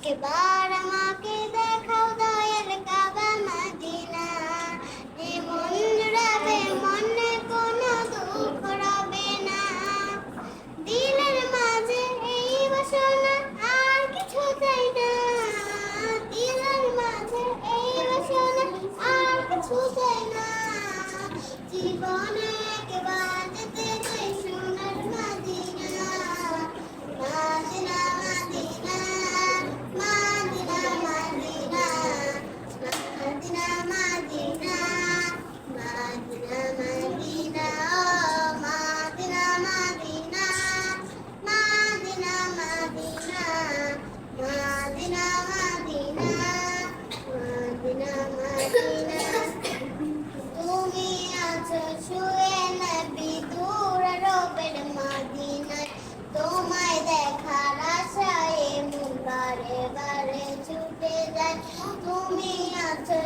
একবার আমাকে দেখাও দয়াল কাবা মদিনা, এ মন জুড়াবে, মনে কোনো দুঃখ রবে না। দিলের মাঝে এই বাসনা, আর কিছু চাই না। দিলের মাঝে এই বাসনা, আর কিছু চাই না। জীবনে একবার যেতে চাই সোনার মদিনা, মদিনা মদিনা, মদিনা মদিনা, মদিনা মদিনা, মদিনা মদিনা, মদিনা মদিনা, মদিনা মদিনা, মদিনা মদিনা, মদিনা মদিনা। তুমি আছো শুয়ে নবী দূর রবের মদিনায়, তোমায় দেখার আশায় মন বারে বারে ছুটে যায়। তুমি আছো